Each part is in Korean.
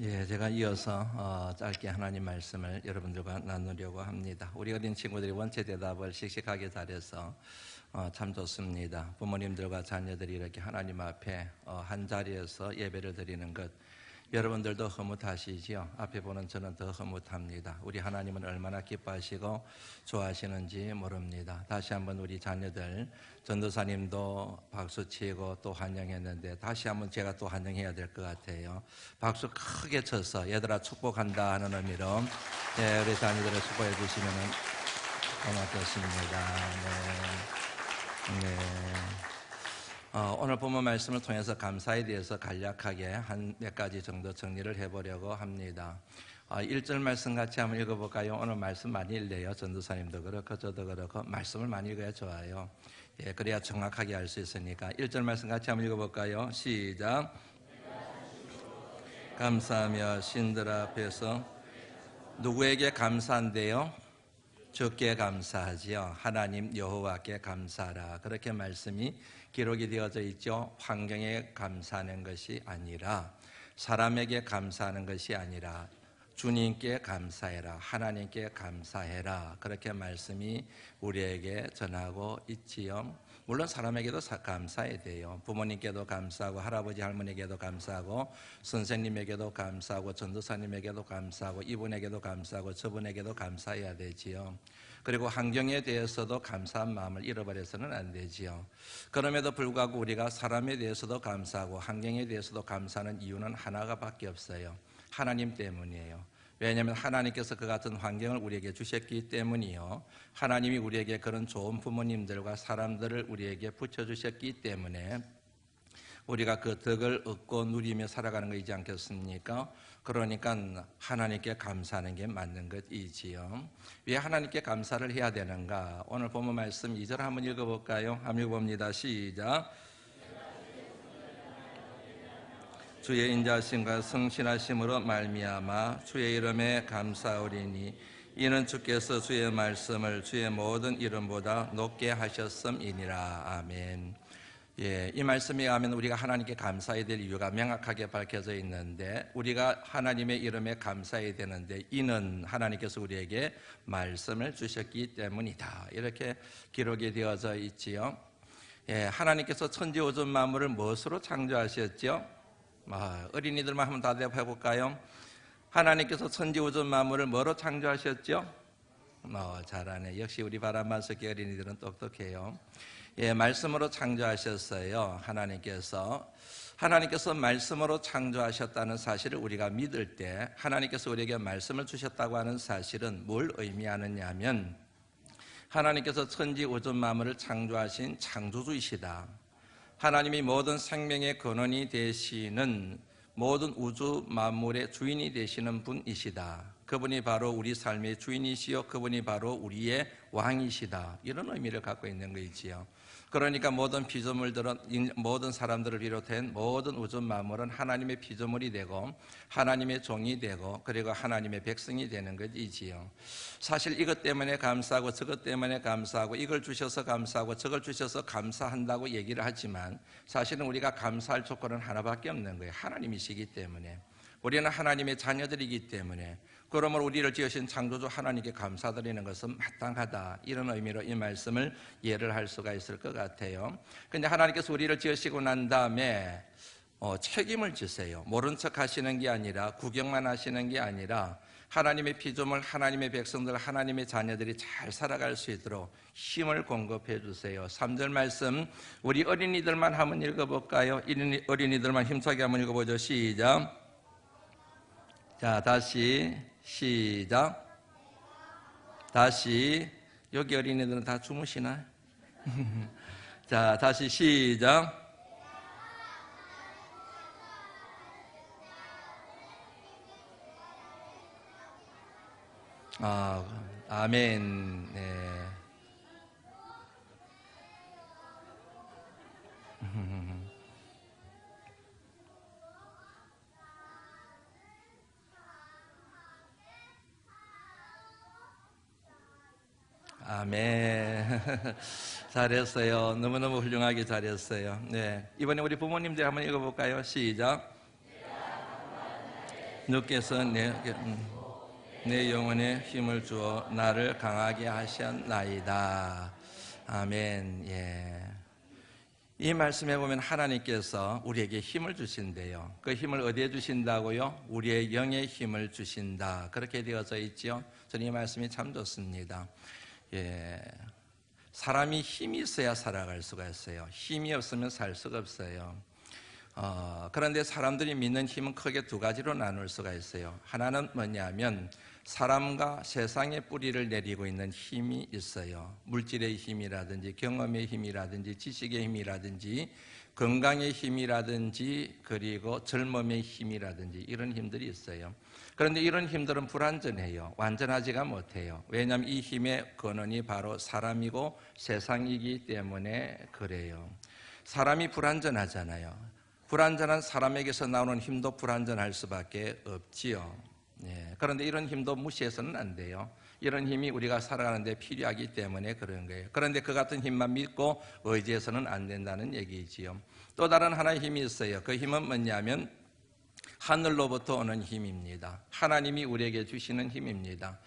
제가 이어서 짧게 하나님 말씀을 여러분들과 나누려고 합니다. 우리 어린 친구들이 원체 대답을 씩씩하게 잘해서 참 좋습니다. 부모님들과 자녀들이 이렇게 하나님 앞에 한 자리에서 예배를 드리는 것, 여러분들도 흐뭇하시지요? 앞에 보는 저는 더 흐뭇합니다. 우리 하나님은 얼마나 기뻐하시고 좋아하시는지 모릅니다. 다시 한번 우리 자녀들, 전도사님도 박수치고 또 환영했는데 다시 한번 제가 또 환영해야 될 것 같아요. 박수 크게 쳐서 얘들아 축복한다 하는 의미로 우리 자녀들을 축복해 주시면 고맙겠습니다. 네. 오늘 본문 말씀을 통해서 감사에 대해서 간략하게 한 몇 가지 정도 정리를 해보려고 합니다. 1절 말씀 같이 한번 읽어볼까요? 오늘 말씀 많이 읽네요. 전도사님도 그렇고 저도 그렇고 말씀을 많이 읽어야 좋아요. 그래야 정확하게 알 수 있으니까 1절 말씀 같이 한번 읽어볼까요? 시작. 감사하며 신들 앞에서 누구에게 감사한데요? 주께 감사하지요. 하나님 여호와께 감사하라. 그렇게 말씀이 기록이 되어져 있죠. 환경에 감사하는 것이 아니라, 사람에게 감사하는 것이 아니라 주님께 감사해라, 하나님께 감사해라. 그렇게 말씀이 우리에게 전하고 있지요. 물론 사람에게도 감사해야 돼요. 부모님께도 감사하고, 할아버지 할머니에게도 감사하고, 선생님에게도 감사하고, 전도사님에게도 감사하고, 이분에게도 감사하고, 저분에게도 감사해야 되지요. 그리고 환경에 대해서도 감사한 마음을 잃어버려서는 안 되지요. 그럼에도 불구하고 우리가 사람에 대해서도 감사하고 환경에 대해서도 감사하는 이유는 하나밖에 없어요. 하나님 때문이에요. 왜냐하면 하나님께서 그 같은 환경을 우리에게 주셨기 때문이요, 하나님이 우리에게 그런 좋은 부모님들과 사람들을 우리에게 붙여주셨기 때문에 우리가 그 덕을 얻고 누리며 살아가는 것이지 않겠습니까? 그러니까 하나님께 감사하는 게 맞는 것이지요. 왜 하나님께 감사를 해야 되는가? 오늘 본문 말씀 2절 한번 읽어볼까요? 한번 읽어봅니다. 시작. 주의 인자하심과 성실하심으로 말미암아 주의 이름에 감사하오리니 이는 주께서 주의 말씀을 주의 모든 이름보다 높게 하셨음이니라. 아멘. 이 말씀에 의하면 우리가 하나님께 감사해야 될 이유가 명확하게 밝혀져 있는데, 우리가 하나님의 이름에 감사해야 되는데 이는 하나님께서 우리에게 말씀을 주셨기 때문이다. 이렇게 기록이 되어져 있지요. 하나님께서 천지우주 만물을 무엇으로 창조하셨죠? 어린이들만 한번 다 대답해 볼까요? 하나님께서 천지우주 만물을 뭐로 창조하셨죠? 잘하네. 역시 우리 바람반석기 어린이들은 똑똑해요. 말씀으로 창조하셨어요. 하나님께서 말씀으로 창조하셨다는 사실을 우리가 믿을 때, 하나님께서 우리에게 말씀을 주셨다고 하는 사실은 뭘 의미하느냐 하면, 하나님께서 천지 우주 만물을 창조하신 창조주이시다. 하나님이 모든 생명의 근원이 되시는, 모든 우주 만물의 주인이 되시는 분이시다. 그분이 바로 우리 삶의 주인이시요, 그분이 바로 우리의 왕이시다. 이런 의미를 갖고 있는 것이지요. 그러니까 모든 피조물들은, 모든 사람들을 비롯한 모든 우주 만물은 하나님의 피조물이 되고 하나님의 종이 되고 그리고 하나님의 백성이 되는 것이지요. 사실 이것 때문에 감사하고 저것 때문에 감사하고, 이걸 주셔서 감사하고 저걸 주셔서 감사한다고 얘기를 하지만 사실은 우리가 감사할 조건은 하나밖에 없는 거예요. 하나님이시기 때문에. 우리는 하나님의 자녀들이기 때문에, 그러므로 우리를 지으신 창조주 하나님께 감사드리는 것은 마땅하다. 이런 의미로 이 말씀을 이해를 할 수가 있을 것 같아요. 그런데 하나님께서 우리를 지으시고 난 다음에 책임을 지세요. 모른 척 하시는 게 아니라, 구경만 하시는 게 아니라, 하나님의 피조물, 하나님의 백성들, 하나님의 자녀들이 잘 살아갈 수 있도록 힘을 공급해 주세요. 3절 말씀 우리 어린이들만 한번 읽어볼까요? 어린이들만 힘차게 한번 읽어보죠. 시작. 자, 다시 시작. 다시. 여기 어린이들은 다 주무시나? 자, 다시 시작. 아멘. 네. 아멘. 잘했어요. 너무너무 훌륭하게 잘했어요. 네. 이번에 우리 부모님들 한번 읽어볼까요? 시작. 주께서 내 영혼에 힘을 주어 나를 강하게 하셨나이다. 아멘. 예. 이 말씀에 보면 하나님께서 우리에게 힘을 주신대요. 그 힘을 어디에 주신다고요? 우리의 영의 힘을 주신다. 그렇게 되어져 있죠. 저는 이 말씀이 참 좋습니다. 예. 사람이 힘이 있어야 살아갈 수가 있어요. 힘이 없으면 살 수가 없어요. 그런데 사람들이 믿는 힘은 크게 두 가지로 나눌 수가 있어요. 하나는 뭐냐면 사람과 세상의 뿌리를 내리고 있는 힘이 있어요. 물질의 힘이라든지 경험의 힘이라든지 지식의 힘이라든지 건강의 힘이라든지 그리고 젊음의 힘이라든지 이런 힘들이 있어요. 그런데 이런 힘들은 불완전해요. 완전하지가 못해요. 왜냐하면 이 힘의 근원이 바로 사람이고 세상이기 때문에 그래요. 사람이 불완전하잖아요. 불완전한 사람에게서 나오는 힘도 불완전할 수밖에 없지요. 예, 그런데 이런 힘도 무시해서는 안 돼요. 이런 힘이 우리가 살아가는 데 필요하기 때문에 그런 거예요. 그런데 그 같은 힘만 믿고 의지해서는 안 된다는 얘기지요. 또 다른 하나의 힘이 있어요. 그 힘은 뭐냐면 하늘로부터 오는 힘입니다. 하나님이 우리에게 주시는 힘입니다.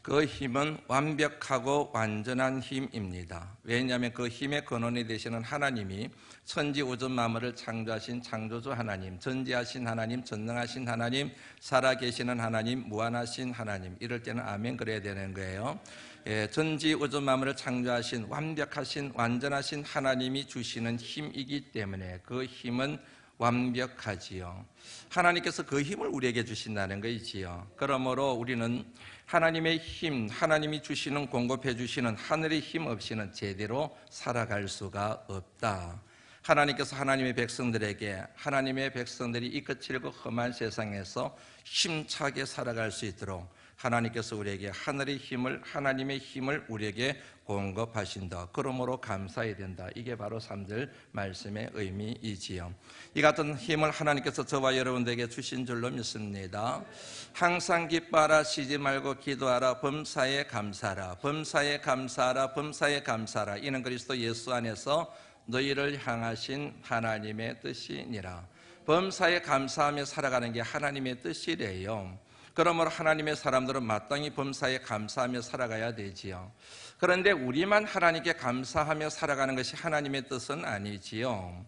그 힘은 완벽하고 완전한 힘입니다. 왜냐하면 그 힘의 근원이 되시는 하나님이 천지 우주 만물을 창조하신 창조주 하나님, 전지하신 하나님, 전능하신 하나님, 살아계시는 하나님, 무한하신 하나님. 이럴 때는 아멘 그래야 되는 거예요. 예, 전지 우주 만물을 창조하신 완벽하신 완전하신 하나님이 주시는 힘이기 때문에 그 힘은 완벽하지요. 하나님께서 그 힘을 우리에게 주신다는 것이지요. 그러므로 우리는 하나님의 힘, 하나님이 주시는 공급해 주시는 하늘의 힘 없이는 제대로 살아갈 수가 없다. 하나님께서 하나님의 백성들에게 하나님의 백성들이 이 거칠고 험한 세상에서 힘차게 살아갈 수 있도록 하나님께서 우리에게 하늘의 힘을 하나님의 힘을 우리에게 공급하신다. 그러므로 감사해야 된다. 이게 바로 3절 말씀의 의미이지요. 이 같은 힘을 하나님께서 저와 여러분들에게 주신 줄로 믿습니다. 항상 기뻐하라, 쉬지 말고 기도하라, 범사에 감사하라, 범사에 감사하라, 범사에 감사하라. 이는 그리스도 예수 안에서 너희를 향하신 하나님의 뜻이니라. 범사에 감사하며 살아가는 게 하나님의 뜻이래요. 그러므로 하나님의 사람들은 마땅히 범사에 감사하며 살아가야 되지요. 그런데 우리만 하나님께 감사하며 살아가는 것이 하나님의 뜻은 아니지요.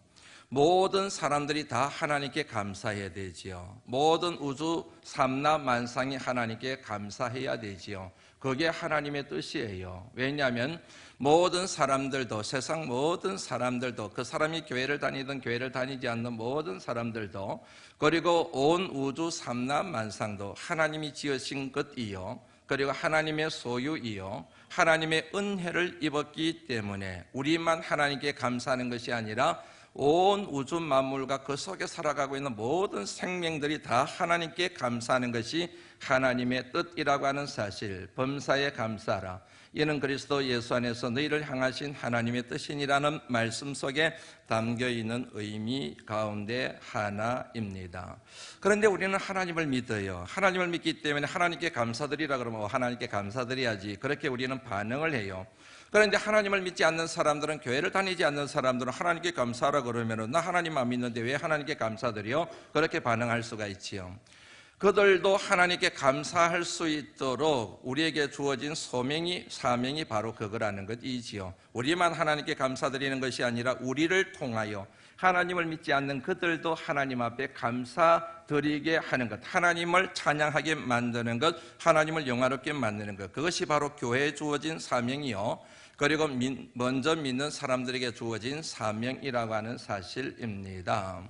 모든 사람들이 다 하나님께 감사해야 되지요. 모든 우주 삼라만상이 하나님께 감사해야 되지요. 그게 하나님의 뜻이에요. 왜냐하면 모든 사람들도, 세상 모든 사람들도, 그 사람이 교회를 다니든 교회를 다니지 않는 모든 사람들도, 그리고 온 우주 삼라만상도 하나님이 지으신 것이요, 그리고 하나님의 소유이요, 하나님의 은혜를 입었기 때문에 우리만 하나님께 감사하는 것이 아니라 온 우주 만물과 그 속에 살아가고 있는 모든 생명들이 다 하나님께 감사하는 것이 하나님의 뜻이라고 하는 사실, 범사에 감사하라. 이는 그리스도 예수 안에서 너희를 향하신 하나님의 뜻이니라는 말씀 속에 담겨있는 의미 가운데 하나입니다. 그런데 우리는 하나님을 믿어요. 하나님을 믿기 때문에 하나님께 감사드리라 그러면 하나님께 감사드려야지, 그렇게 우리는 반응을 해요. 그런데 하나님을 믿지 않는 사람들은, 교회를 다니지 않는 사람들은 하나님께 감사하라 그러면 나 하나님 안 믿는데 왜 하나님께 감사드려? 그렇게 반응할 수가 있지요. 그들도 하나님께 감사할 수 있도록 우리에게 주어진 사명이 바로 그거라는 것이지요. 우리만 하나님께 감사드리는 것이 아니라 우리를 통하여 하나님을 믿지 않는 그들도 하나님 앞에 감사드리게 하는 것, 하나님을 찬양하게 만드는 것, 하나님을 영화롭게 만드는 것, 그것이 바로 교회에 주어진 사명이요, 그리고 먼저 믿는 사람들에게 주어진 사명이라고 하는 사실입니다.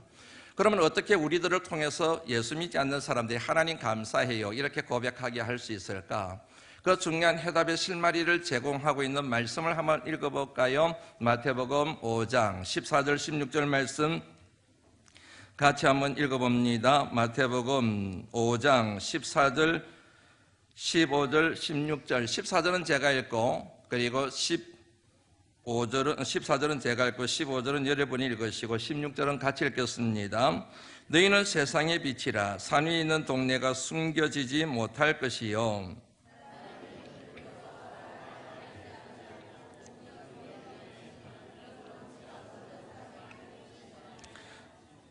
그러면 어떻게 우리들을 통해서 예수 믿지 않는 사람들이 하나님 감사해요 이렇게 고백하게 할 수 있을까? 그 중요한 해답의 실마리를 제공하고 있는 말씀을 한번 읽어볼까요? 마태복음 5장 14절 16절 말씀 같이 한번 읽어봅니다. 마태복음 5장 14절 15절 16절 14절은 제가 읽고, 그리고 14절은 제가 읽고 15절은 여러분이 읽으시고 16절은 같이 읽겠습니다. 너희는 세상의 빛이라. 산 위에 있는 동네가 숨겨지지 못할 것이요,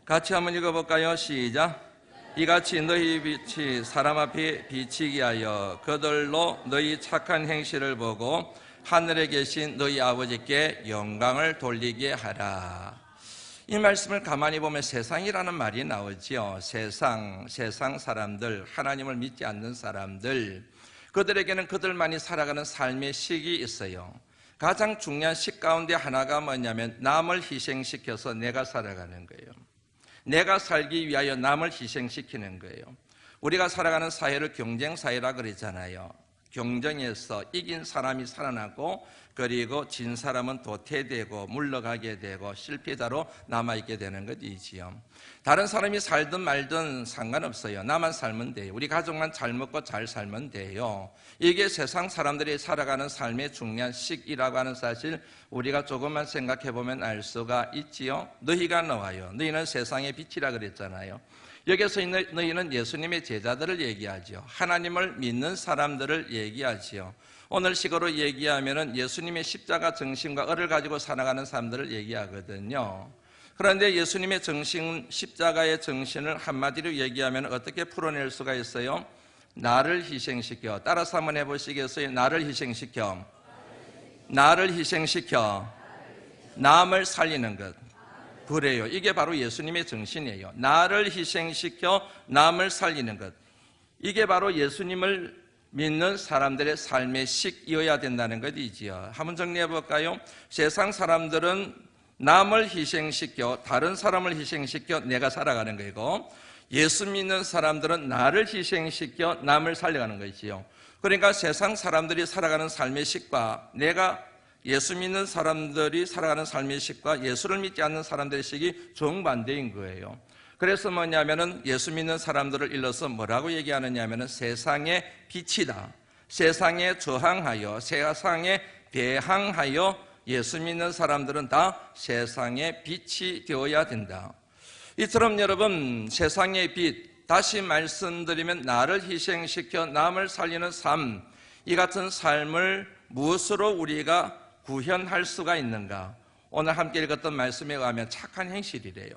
같이 한번 읽어볼까요? 시작. 이같이 너희 빛이 사람 앞에 비치게 하여 그들로 너희 착한 행실을 보고 하늘에 계신 너희 아버지께 영광을 돌리게 하라. 이 말씀을 가만히 보면 세상이라는 말이 나오지요. 세상 사람들, 하나님을 믿지 않는 사람들, 그들에게는 그들만이 살아가는 삶의 식이 있어요. 가장 중요한 식 가운데 하나가 뭐냐면 남을 희생시켜서 내가 살아가는 거예요. 내가 살기 위하여 남을 희생시키는 거예요. 우리가 살아가는 사회를 경쟁사회라 그러잖아요. 경쟁에서 이긴 사람이 살아나고 그리고 진 사람은 도태되고 물러가게 되고 실패자로 남아있게 되는 것이지요. 다른 사람이 살든 말든 상관없어요. 나만 살면 돼요. 우리 가족만 잘 먹고 잘 살면 돼요. 이게 세상 사람들이 살아가는 삶의 중요한 식이라고 하는 사실 우리가 조금만 생각해 보면 알 수가 있지요. 너희가 나와요. 너희는 세상의 빛이라 그랬잖아요. 여기서 너희는 예수님의 제자들을 얘기하죠. 하나님을 믿는 사람들을 얘기하지요. 오늘 식으로 얘기하면은 예수님의 십자가 정신과 을을 가지고 살아가는 사람들을 얘기하거든요. 그런데 예수님의 정신, 십자가의 정신을 한마디로 얘기하면 어떻게 풀어낼 수가 있어요? 나를 희생시켜. 따라서 한번 해보시겠어요? 나를 희생시켜. 나를 희생시켜. 남을 살리는 것. 그래요. 이게 바로 예수님의 정신이에요. 나를 희생시켜 남을 살리는 것. 이게 바로 예수님을 믿는 사람들의 삶의 식이어야 된다는 것이지요. 한번 정리해 볼까요? 세상 사람들은 남을 희생시켜 다른 사람을 희생시켜 내가 살아가는 거고, 예수 믿는 사람들은 나를 희생시켜 남을 살려가는 것이지요. 그러니까 세상 사람들이 살아가는 삶의 식과 내가 예수 믿는 사람들이 살아가는 삶의 식과 예수를 믿지 않는 사람들의 식이 정반대인 거예요. 그래서 뭐냐면은 예수 믿는 사람들을 일러서 뭐라고 얘기하느냐면은 세상의 빛이다. 세상에 저항하여 세상에 대항하여 예수 믿는 사람들은 다 세상의 빛이 되어야 된다. 이처럼 여러분, 세상의 빛, 다시 말씀드리면 나를 희생시켜 남을 살리는 삶, 이 같은 삶을 무엇으로 우리가 구현할 수가 있는가? 오늘 함께 읽었던 말씀에 의하면 착한 행실이래요.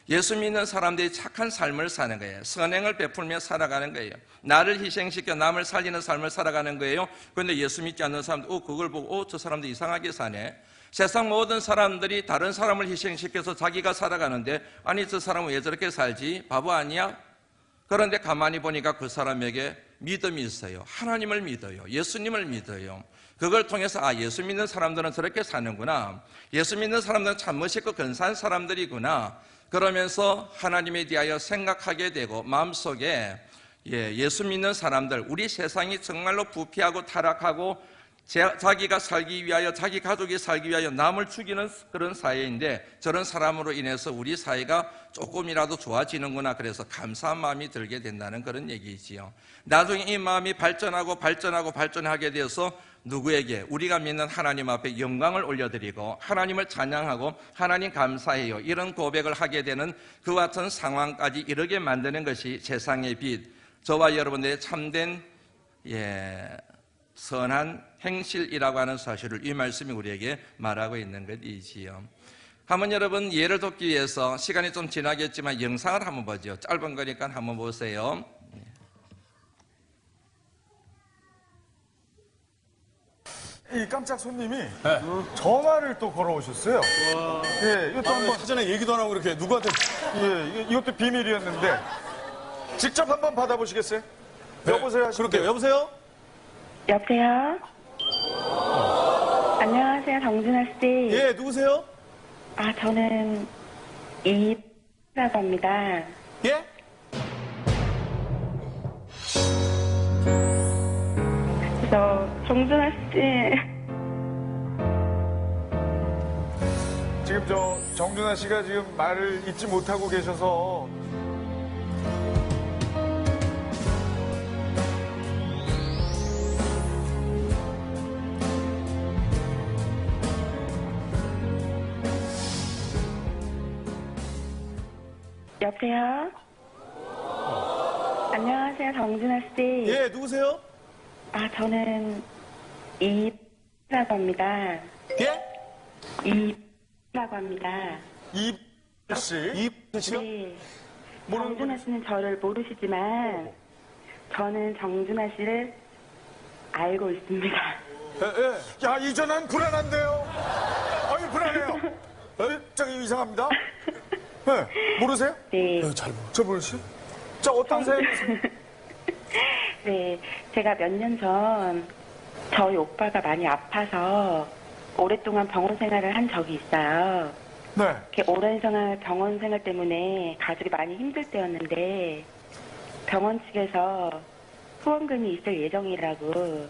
예수 믿는 사람들이 착한 삶을 사는 거예요. 선행을 베풀며 살아가는 거예요. 나를 희생시켜 남을 살리는 삶을 살아가는 거예요. 그런데 예수 믿지 않는 사람들, 그걸 보고 저 사람도 이상하게 사네. 세상 모든 사람들이 다른 사람을 희생시켜서 자기가 살아가는데, 아니 저 사람은 왜 저렇게 살지? 바보 아니야? 그런데 가만히 보니까 그 사람에게 믿음이 있어요. 하나님을 믿어요. 예수님을 믿어요. 그걸 통해서 예수 믿는 사람들은 저렇게 사는구나. 예수 믿는 사람들은 참 멋있고 근사한 사람들이구나. 그러면서 하나님에 대하여 생각하게 되고, 마음속에 예수 믿는 사람들, 우리 세상이 정말로 부패하고 타락하고 자기가 살기 위하여, 자기 가족이 살기 위하여 남을 죽이는 그런 사회인데, 저런 사람으로 인해서 우리 사회가 조금이라도 좋아지는구나. 그래서 감사한 마음이 들게 된다는 그런 얘기지요. 나중에 이 마음이 발전하게 되어서 누구에게? 우리가 믿는 하나님 앞에 영광을 올려드리고 하나님을 찬양하고 하나님 감사해요, 이런 고백을 하게 되는 그 같은 상황까지 이르게 만드는 것이 세상의 빛, 저와 여러분들의 참된 선한 행실이라고 하는 사실을 이 말씀이 우리에게 말하고 있는 것이지요. 한번 여러분 예를 돕기 위해서, 시간이 좀 지나겠지만 영상을 한번 보죠. 짧은 거니까 한번 보세요. 이 깜짝 손님이 전화를 또 걸어오셨어요. 이것도 한번 사전에 얘기도 안 하고 이렇게 누구한테. 이것도 비밀이었는데 직접 한번 받아보시겠어요? 여보세요 하시면 그렇게 돼요. 여보세요? 여보세요? 안녕하세요, 정준하 씨. 예, 누구세요? 저는 이라고 합니다. 예? 정준하 씨. 지금 정준하 씨가 지금 말을 잊지 못하고 계셔서 여보세요? 안녕하세요, 정준하 씨. 예, 누구세요? 저는 이라고 합니다. 예? 이라고 합니다. 이씨 이씨요? 네. 정준하 씨는 저를 모르시지만 저는 정준하 씨를 알고 있습니다. 예. 야, 이 전화는 불안한데요? 아니, 불안해요. 저기 이상합니다. 네, 모르세요? 네. 잘 모르. 저 모르시죠? 자, 어떤 사연이세요? 네, 제가 몇 년 전 저희 오빠가 많이 아파서 오랫동안 병원 생활을 한 적이 있어요. 네. 이렇게 오랜 병원 생활 때문에 가족이 많이 힘들 때였는데 병원 측에서 후원금이 있을 예정이라고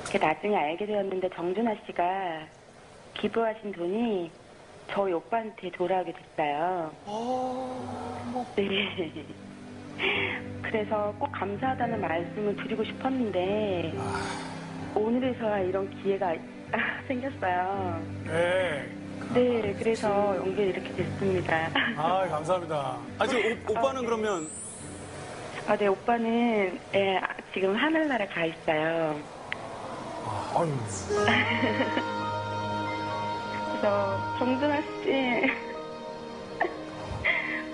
이렇게 나중에 알게 되었는데 정준하 씨가 기부하신 돈이 저희 오빠한테 돌아오게 됐어요. 네. 그래서 꼭 감사하다는 말씀을 드리고 싶었는데 오늘에서야 이런 기회가 생겼어요. 예. 네, 그래서 연결이 이렇게 됐습니다. 아, 감사합니다. 지금 오빠는 그러면 아, 네, 오빠는 예, 지금 하늘나라 가 있어요. 아유. 그래서 정준하 씨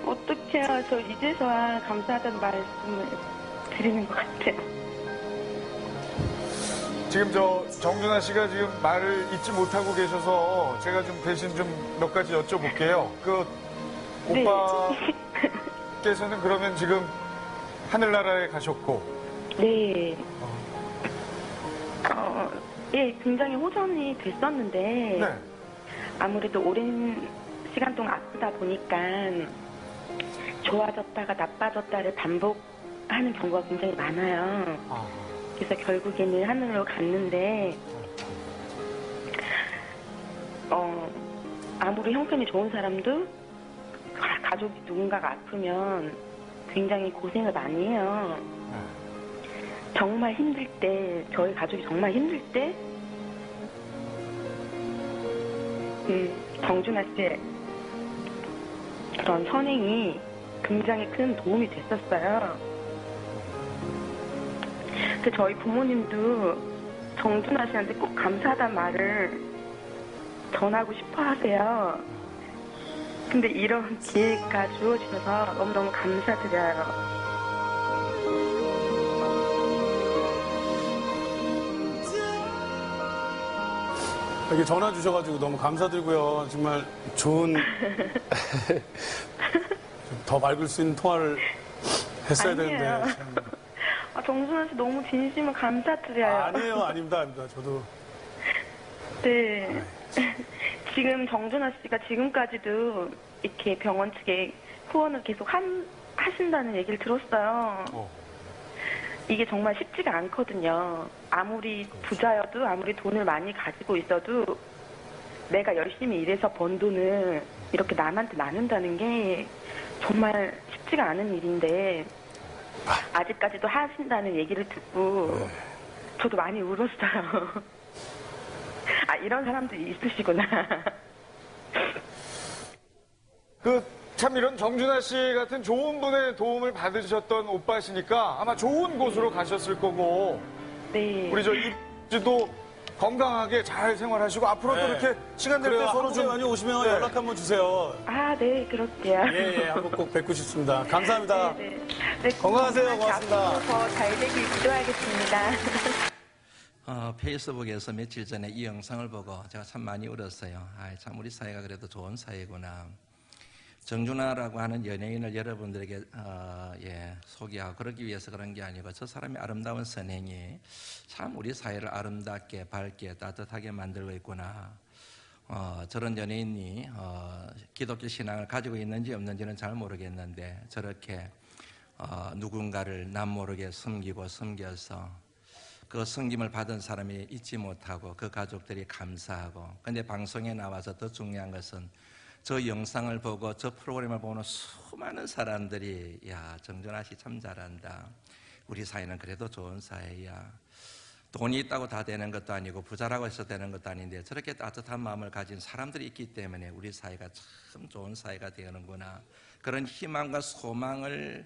어떡해요. 저 이제서야 감사하다는 말씀을 드리는 것 같아요. 지금 정준하 씨가 지금 말을 잊지 못하고 계셔서 제가 좀 대신 좀 몇 가지 여쭤볼게요. 네. 오빠께서는 그러면 지금 하늘나라에 가셨고. 네. 예, 굉장히 호전이 됐었는데 네. 아무래도 오랜 시간 동안 아프다 보니까 좋아졌다가 나빠졌다를 반복하는 경우가 굉장히 많아요. 그래서 결국에는 하늘로 갔는데 아무리 형편이 좋은 사람도 가족이 누군가가 아프면 굉장히 고생을 많이 해요. 정말 힘들 때, 저희 가족이 정말 힘들 때 정준하 씨의 그런 선행이 굉장히 큰 도움이 됐었어요. 그 저희 부모님도 정준하 씨한테 꼭 감사하다는 말을 전하고 싶어 하세요. 근데 이런 기회가 주어지셔서 너무너무 감사드려요. 이렇게 전화 주셔가지고 너무 감사드리고요. 정말 좋은 더 밝을 수 있는 통화를 했어야 아니에요. 되는데. 참. 정준하 씨 너무 진심으로 감사드려요. 아니에요, 아닙니다. 저도. 네. 지금 정준하 씨가 지금까지도 이렇게 병원 측에 후원을 계속 하신다는 얘기를 들었어요. 이게 정말 쉽지가 않거든요. 아무리 부자여도 아무리 돈을 많이 가지고 있어도 내가 열심히 일해서 번 돈을 이렇게 남한테 나눈다는 게 정말 쉽지가 않은 일인데 아직까지도 하신다는 얘기를 듣고 저도 많이 울었어요. 아, 이런 사람도 있으시구나. 참 이런 정준하 씨 같은 좋은 분의 도움을 받으셨던 오빠시니까 아마 좋은 곳으로 가셨을 거고. 네. 우리 입주도 건강하게 잘 생활하시고 앞으로도 네. 이렇게 시간 될 때 그래요. 서로 한국에 많이 오시면 네. 연락 한번 주세요. 아, 네, 그럴게요. 예, 한번 꼭 뵙고 싶습니다. 감사합니다. 네, 네. 네, 건강하세요. 고맙습니다. 앞으로 더 잘 되길 기도하겠습니다. 페이스북에서 며칠 전에 이 영상을 보고 제가 참 많이 울었어요. 참 우리 사회가 그래도 좋은 사회구나. 정준하라고 하는 연예인을 여러분들에게 소개하고 그러기 위해서 그런 게 아니고 저 사람의 아름다운 선행이 참 우리 사회를 아름답게 밝게 따뜻하게 만들고 있구나. 저런 연예인이 기독교 신앙을 가지고 있는지 없는지는 잘 모르겠는데 저렇게 누군가를 남모르게 섬겨서 그 섬김을 받은 사람이 잊지 못하고 그 가족들이 감사하고 근데 방송에 나와서 더 중요한 것은 저 영상을 보고 저 프로그램을 보는 수많은 사람들이 야 정준하 씨 참 잘한다. 우리 사회는 그래도 좋은 사회야. 돈이 있다고 다 되는 것도 아니고 부자라고 해서 되는 것도 아닌데 저렇게 따뜻한 마음을 가진 사람들이 있기 때문에 우리 사회가 참 좋은 사회가 되는구나. 그런 희망과 소망을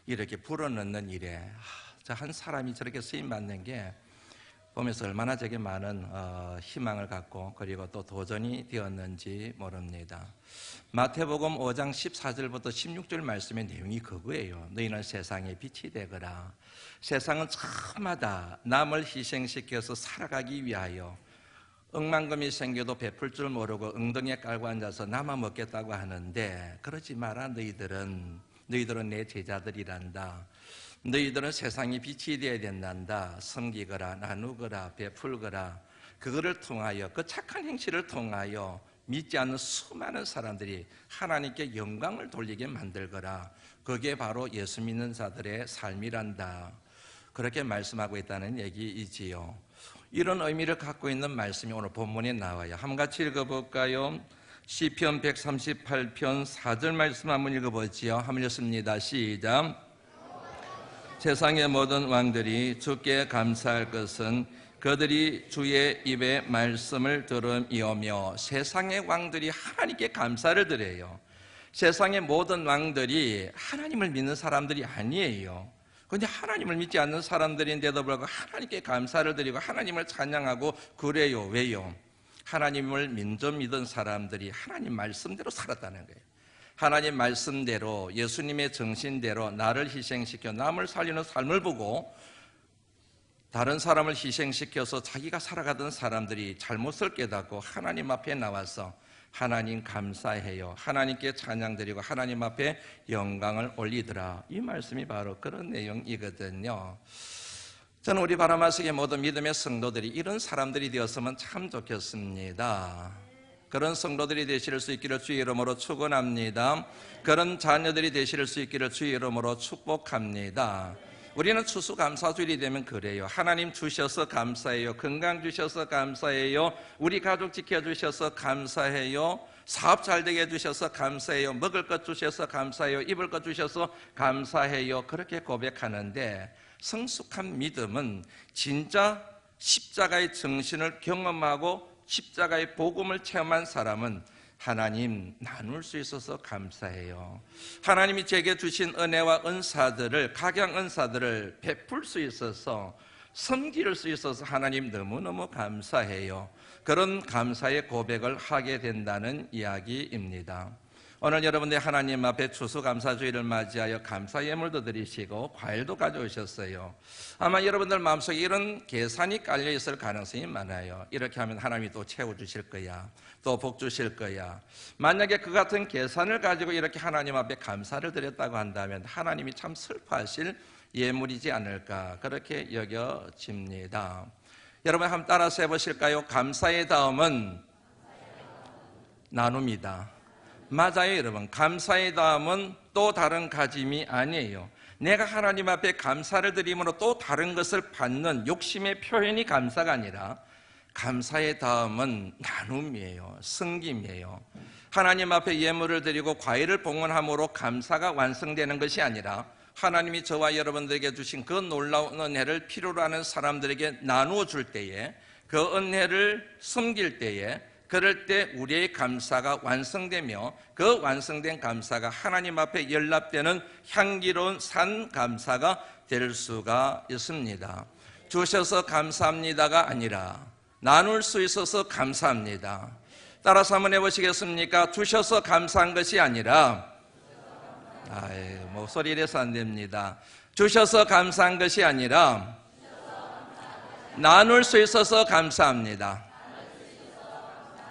이렇게 불어넣는 일에 저 한 사람이 저렇게 쓰임받는 게 보면서 얼마나 저게 많은 희망을 갖고 그리고 또 도전이 되었는지 모릅니다. 마태복음 5장 14절부터 16절 말씀의 내용이 그거예요. 너희는 세상의 빛이 되거라. 세상은 저마다 남을 희생시켜서 살아가기 위하여 억만금이 생겨도 베풀 줄 모르고 엉덩이에 깔고 앉아서 나만 먹겠다고 하는데 그러지 마라. 너희들은 내 제자들이란다. 너희들은 세상의 빛이 되어야 된단다. 섬기거라, 나누거라, 베풀거라. 그거를 통하여 그 착한 행실을 통하여 믿지 않는 수많은 사람들이 하나님께 영광을 돌리게 만들거라. 그게 바로 예수 믿는 자들의 삶이란다. 그렇게 말씀하고 있다는 얘기이지요. 이런 의미를 갖고 있는 말씀이 오늘 본문에 나와요. 한번 같이 읽어볼까요? 시편 138편 4절 말씀 한번 읽어보지요. 한번 읽습니다. 시작. 세상의 모든 왕들이 주께 감사할 것은 그들이 주의 입의 말씀을 들음이오며. 세상의 왕들이 하나님께 감사를 드려요. 세상의 모든 왕들이 하나님을 믿는 사람들이 아니에요. 그런데 하나님을 믿지 않는 사람들인데도 불구하고 하나님께 감사를 드리고 하나님을 찬양하고 그래요. 왜요? 하나님을 믿은 사람들이 하나님 말씀대로 살았다는 거예요. 하나님 말씀대로 예수님의 정신대로 나를 희생시켜 남을 살리는 삶을 보고 다른 사람을 희생시켜서 자기가 살아가던 사람들이 잘못을 깨닫고 하나님 앞에 나와서 하나님 감사해요. 하나님께 찬양드리고 하나님 앞에 영광을 올리더라. 이 말씀이 바로 그런 내용이거든요. 저는 우리 바라마스의 모든 믿음의 성도들이 이런 사람들이 되었으면 참 좋겠습니다. 그런 성도들이 되실 수 있기를 주의 이름으로 축원합니다. 그런 자녀들이 되실 수 있기를 주의 이름으로 축복합니다. 우리는 추수감사주일이 되면 그래요. 하나님 주셔서 감사해요. 건강 주셔서 감사해요. 우리 가족 지켜주셔서 감사해요. 사업 잘 되게 해주셔서 감사해요. 먹을 것 주셔서 감사해요. 입을 것 주셔서 감사해요. 그렇게 고백하는데 성숙한 믿음은 진짜 십자가의 정신을 경험하고 십자가의 복음을 체험한 사람은 하나님 나눌 수 있어서 감사해요. 하나님이 제게 주신 은혜와 은사들을 각양 은사들을 베풀 수 있어서 섬길 수 있어서 하나님 너무너무 감사해요. 그런 감사의 고백을 하게 된다는 이야기입니다. 오늘 여러분들 하나님 앞에 추수감사주일을 맞이하여 감사 예물도 드리시고 과일도 가져오셨어요. 아마 여러분들 마음속에 이런 계산이 깔려 있을 가능성이 많아요. 이렇게 하면 하나님이 또 채워주실 거야, 또 복 주실 거야. 만약에 그 같은 계산을 가지고 이렇게 하나님 앞에 감사를 드렸다고 한다면 하나님이 참 슬퍼하실 예물이지 않을까 그렇게 여겨집니다. 여러분 한번 따라서 해보실까요? 감사의 다음은 나눕니다. 맞아요, 여러분. 감사의 다음은 또 다른 가짐이 아니에요. 내가 하나님 앞에 감사를 드림으로 또 다른 것을 받는 욕심의 표현이 감사가 아니라 감사의 다음은 나눔이에요. 섬김이에요. 하나님 앞에 예물을 드리고 과일을 봉헌함으로 감사가 완성되는 것이 아니라 하나님이 저와 여러분들에게 주신 그 놀라운 은혜를 필요로 하는 사람들에게 나누어 줄 때에 그 은혜를 섬길 때에 그럴 때 우리의 감사가 완성되며 그 완성된 감사가 하나님 앞에 연락되는 향기로운 산 감사가 될 수가 있습니다. 주셔서 감사합니다가 아니라 나눌 수 있어서 감사합니다. 따라서 한번 해보시겠습니까? 주셔서 감사한 것이 아니라 목소리 이래서 안 됩니다. 주셔서 감사한 것이 아니라 나눌 수 있어서 감사합니다.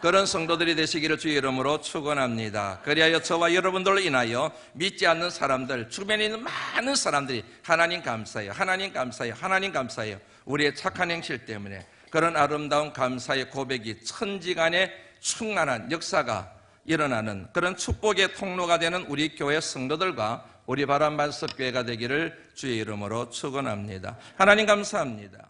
그런 성도들이 되시기를 주의 이름으로 축원합니다. 그리하여 저와 여러분들로 인하여 믿지 않는 사람들, 주변에 있는 많은 사람들이 하나님 감사해요, 하나님 감사해요, 하나님 감사해요. 우리의 착한 행실 때문에 그런 아름다운 감사의 고백이 천지간에 충만한 역사가 일어나는 그런 축복의 통로가 되는 우리 교회 성도들과 우리 바람반석교회가 되기를 주의 이름으로 축원합니다. 하나님 감사합니다.